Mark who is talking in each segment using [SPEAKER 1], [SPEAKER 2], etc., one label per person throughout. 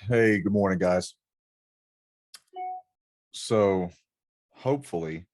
[SPEAKER 1] Hey, good morning, guys. So, hopefully,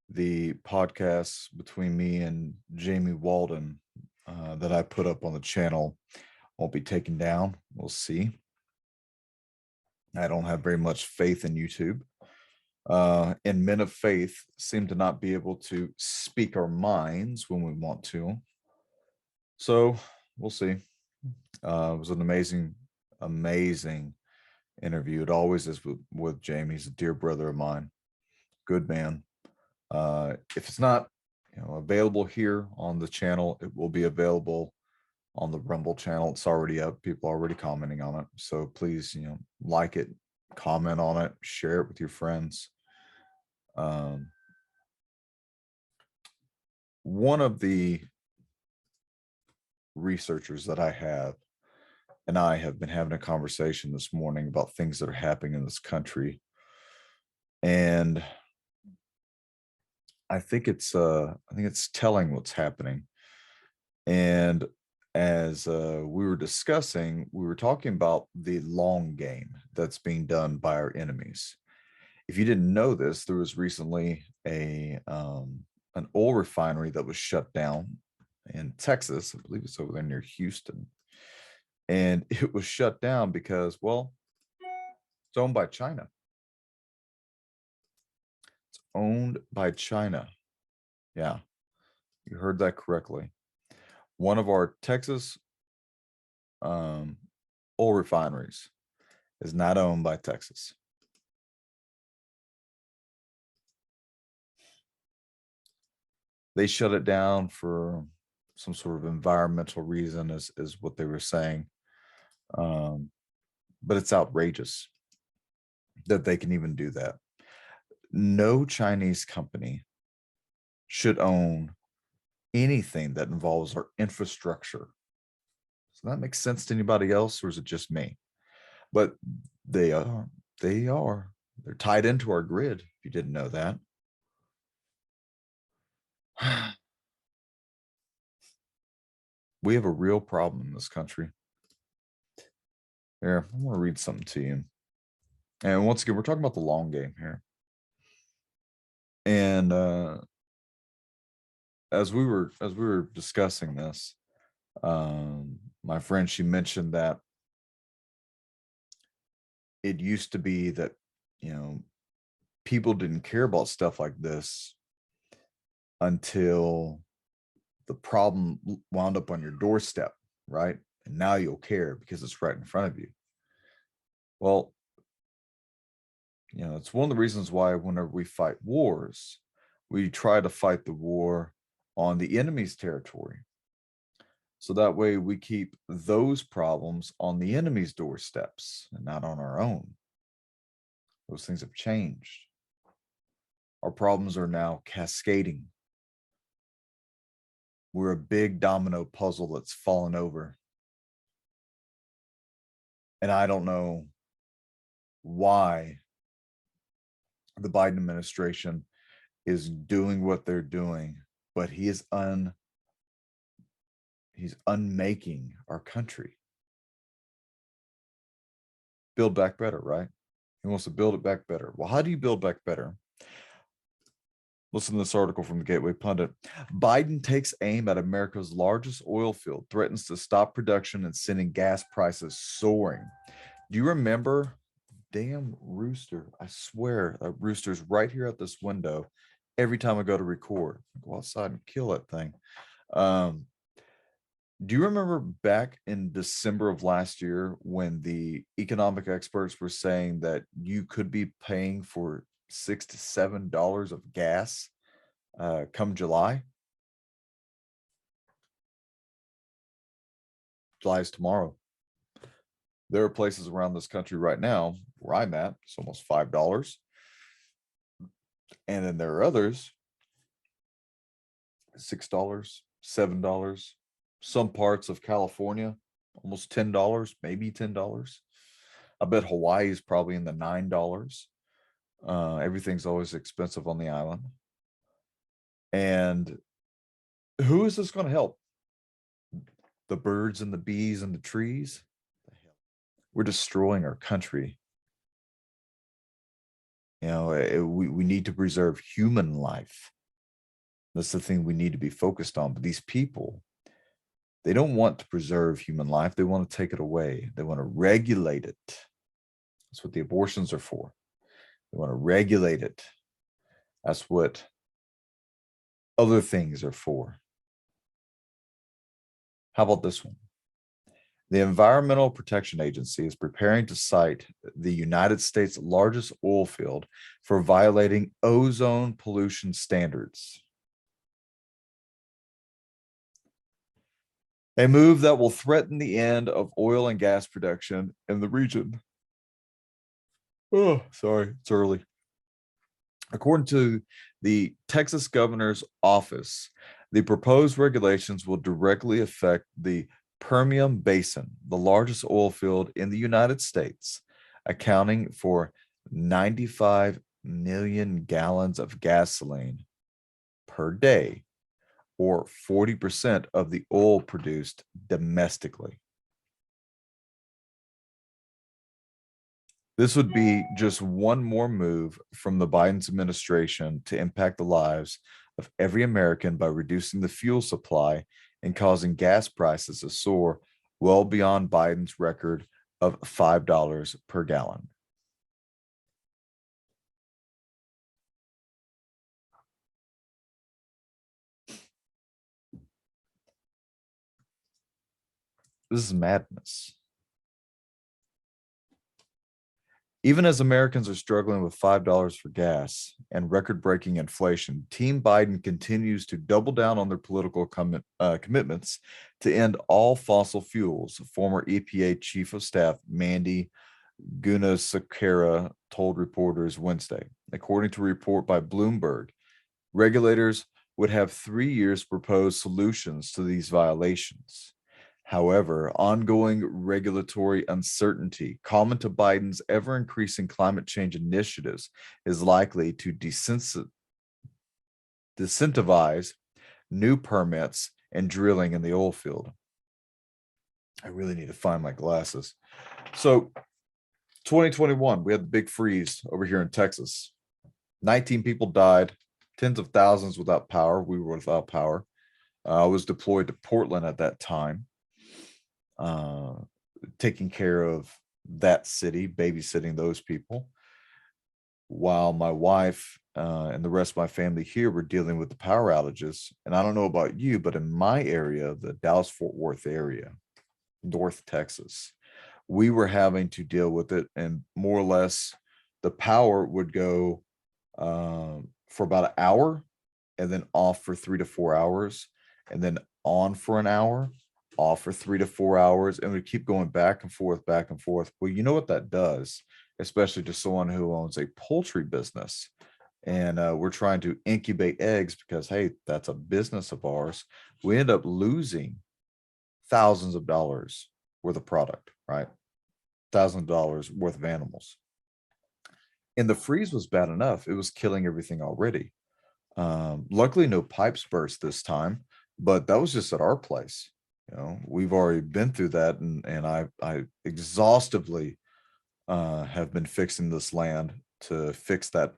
[SPEAKER 1] the podcast between me and Jamie Walden that I put up on the channel won't be taken down. We'll see. I don't have very much faith in YouTube. And men of faith seem to not be able to speak our minds when we want to. So, we'll see. It was an amazing interview. It always is with Jamie. He's a dear brother of mine. Good man. If it's not available here on the channel, it will be available on the Rumble channel. It's already up. People are already commenting on it. So please, like it, comment on it, share it with your friends. One of the researchers that I have and I have been having a conversation this morning about things that are happening in this country. And I think it's telling what's happening. And as we were discussing, we were talking about the long game that's being done by our enemies. If you didn't know this, there was recently an oil refinery that was shut down in Texas. I believe it's over there near Houston. And it was shut down because, well, it's owned by China. It's owned by China. Yeah, you heard that correctly. One of our Texas oil refineries is not owned by Texas. They shut it down for some sort of environmental reason, is what they were saying. But it's outrageous that they can even do that. No Chinese company should own anything that involves our infrastructure. So that makes sense to anybody else, or is it just me? But they are. They're tied into our grid, if you didn't know that. We have a real problem in this country. Here, I want to read something to you. And once again, we're talking about the long game here. And as we were discussing this, my friend, she mentioned that it used to be that people didn't care about stuff like this until the problem wound up on your doorstep, right? And now you'll care because it's right in front of you. Well, it's one of the reasons why whenever we fight wars, we try to fight the war on the enemy's territory. So that way we keep those problems on the enemy's doorsteps and not on our own. Those things have changed. Our problems are now cascading. We're a big domino puzzle that's fallen over. And I don't know why the Biden administration is doing what they're doing, but he's unmaking our country. Build back better, right? He wants to build it back better. Well, how do you build back better? Listen to this article from the Gateway Pundit. Biden takes aim at America's largest oil field, threatens to stop production and sending gas prices soaring. Do you remember? Damn rooster. I swear that rooster's right here at this window every time I go to record. I go outside and kill that thing. Do you remember back in December of last year when the economic experts were saying that you could be paying for $6 to $7 of gas come July? July is tomorrow. There are places around this country right now where I'm at, it's almost $5. And then there are others, $6, $7. Some parts of California, almost $10, maybe $10. I bet Hawaii is probably in the $9. Everything's always expensive on the island. And who is this going to help? The birds and the bees and the trees? We're destroying our country. You know, we need to preserve human life. That's the thing we need to be focused on. But these people, they don't want to preserve human life. They want to take it away. They want to regulate it. That's what the abortions are for. They want to regulate it. That's what other things are for. How about this one? The Environmental Protection Agency is preparing to cite the United States' largest oil field for violating ozone pollution standards. A move that will threaten the end of oil and gas production in the region. Oh, sorry, it's early. According to the Texas governor's office, the proposed regulations will directly affect the Permian Basin, the largest oil field in the United States, accounting for 95 million gallons of gasoline per day, or 40% of the oil produced domestically. This would be just one more move from the Biden's administration to impact the lives of every American by reducing the fuel supply and causing gas prices to soar well beyond Biden's record of $5 per gallon. This is madness. Even as Americans are struggling with $5 for gas and record-breaking inflation, Team Biden continues to double down on their political commitments to end all fossil fuels. Former EPA Chief of Staff Mandy Gunasakara told reporters Wednesday. According to a report by Bloomberg, regulators would have 3 years to propose solutions to these violations. However, ongoing regulatory uncertainty, common to Biden's ever-increasing climate change initiatives, is likely to disincentivize new permits and drilling in the oil field. I really need to find my glasses. So, 2021, we had the big freeze over here in Texas. 19 people died, tens of thousands without power. We were without power. I was deployed to Portland at that time, taking care of that city, babysitting those people, while my wife and the rest of my family here were dealing with the power outages. And I don't know about you, but in my area, the Dallas-Fort Worth area, North Texas, we were having to deal with it, and more or less the power would go for about an hour and then off for 3 to 4 hours, and then on for an hour, off for 3 to 4 hours, and we keep going back and forth, back and forth. Well, you know what that does, especially to someone who owns a poultry business, and we're trying to incubate eggs because, hey, that's a business of ours. We end up losing thousands of dollars worth of product, right? Thousands of dollars worth of animals. And the freeze was bad enough. It was killing everything already. Luckily, no pipes burst this time, but that was just at our place. You know, we've already been through that, and I exhaustively have been fixing this land to fix that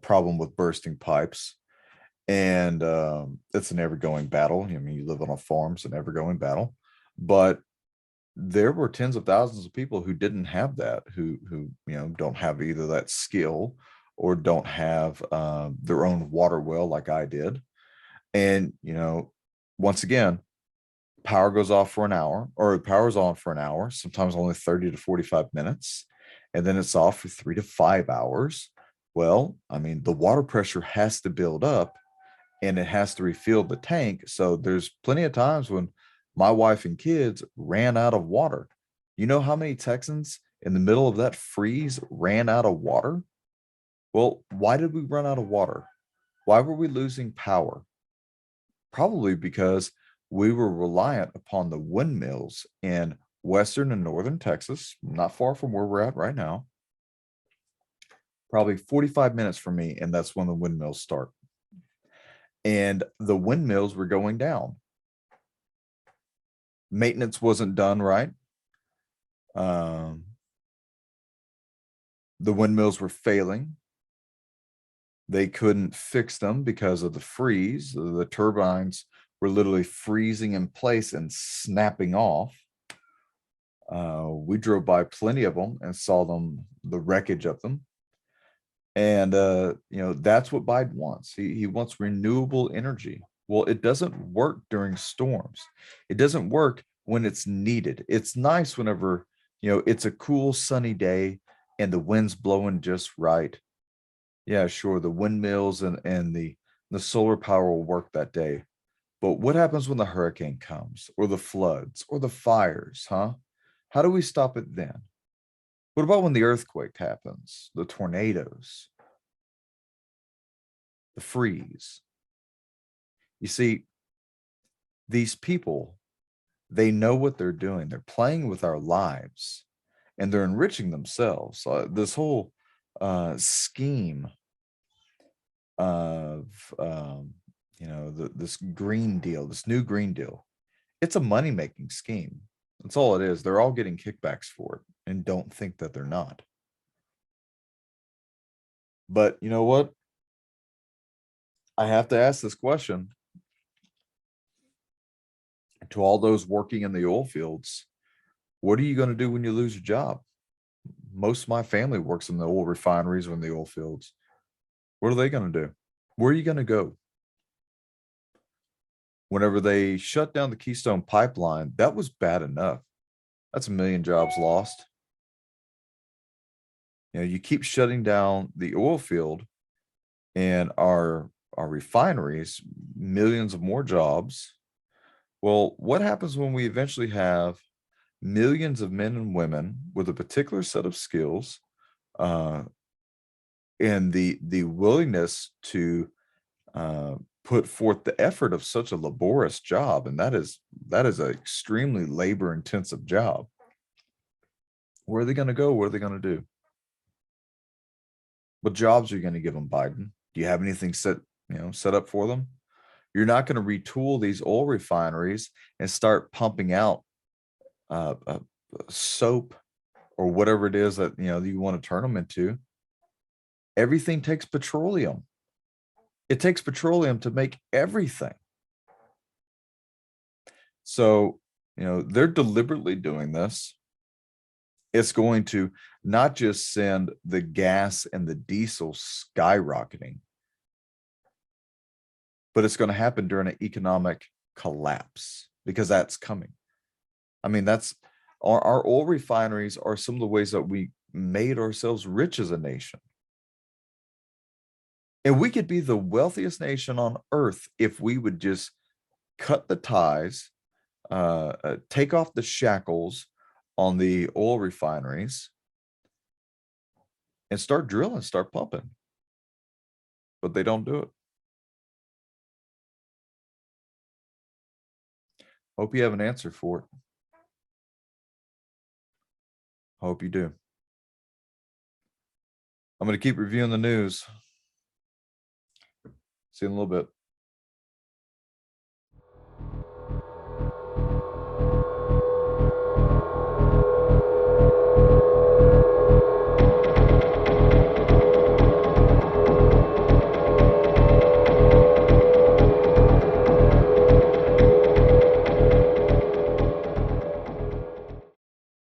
[SPEAKER 1] problem with bursting pipes. And it's an ever-going battle. I mean, you live on a farm, it's an ever-going battle. But there were tens of thousands of people who didn't have that, who don't have either that skill or don't have their own water well like I did. And once again, power goes off for an hour, or power's on for an hour, sometimes only 30 to 45 minutes, and then it's off for 3 to 5 hours. Well, I mean, the water pressure has to build up and it has to refill the tank. So there's plenty of times when my wife and kids ran out of water. You know how many Texans in the middle of that freeze ran out of water? Well, why did we run out of water? Why were we losing power? Probably because we were reliant upon the windmills in western and northern Texas, not far from where we're at right now. Probably 45 minutes from me, and that's when the windmills start. And the windmills were going down. Maintenance wasn't done right. Um, the windmills were failing. They couldn't fix them because of the freeze. The turbines were literally freezing in place and snapping off. We drove by plenty of them and saw them, the wreckage of them. And that's what Biden wants. He wants renewable energy. Well, it doesn't work during storms. It doesn't work when it's needed. It's nice whenever it's a cool sunny day and the wind's blowing just right. Yeah, sure. The windmills and the solar power will work that day. But what happens when the hurricane comes, or the floods, or the fires, huh? How do we stop it then? What about when the earthquake happens, the tornadoes, the freeze? You see, these people, they know what they're doing. They're playing with our lives and they're enriching themselves. This whole scheme of, this Green Deal, this new Green Deal, it's a money-making scheme. That's all it is. They're all getting kickbacks for it and don't think that they're not. But you know what? I have to ask this question to all those working in the oil fields. What are you going to do when you lose your job? Most of my family works in the oil refineries or in the oil fields. What are they going to do? Where are you going to go? Whenever they shut down the Keystone Pipeline, that was bad enough. That's 1 million jobs lost. You keep shutting down the oil field and our refineries, millions of more jobs. Well, what happens when we eventually have millions of men and women with a particular set of skills and the willingness to put forth the effort of such a laborious job, and that is an extremely labor intensive job? Where are they going to go? What are they going to do? What jobs are you going to give them, Biden? Do you have anything set up for them? You're not going to retool these oil refineries and start pumping out soap or whatever it is that you want to turn them into. Everything takes petroleum. It takes petroleum to make everything. So, they're deliberately doing this. It's going to not just send the gas and the diesel skyrocketing, but it's going to happen during an economic collapse, because that's coming. I mean, that's our oil refineries are some of the ways that we made ourselves rich as a nation. And we could be the wealthiest nation on earth if we would just cut the ties, take off the shackles on the oil refineries and start drilling, start pumping. But they don't do it. Hope you have an answer for it. Hope you do. I'm going to keep reviewing the news. See you in a little bit.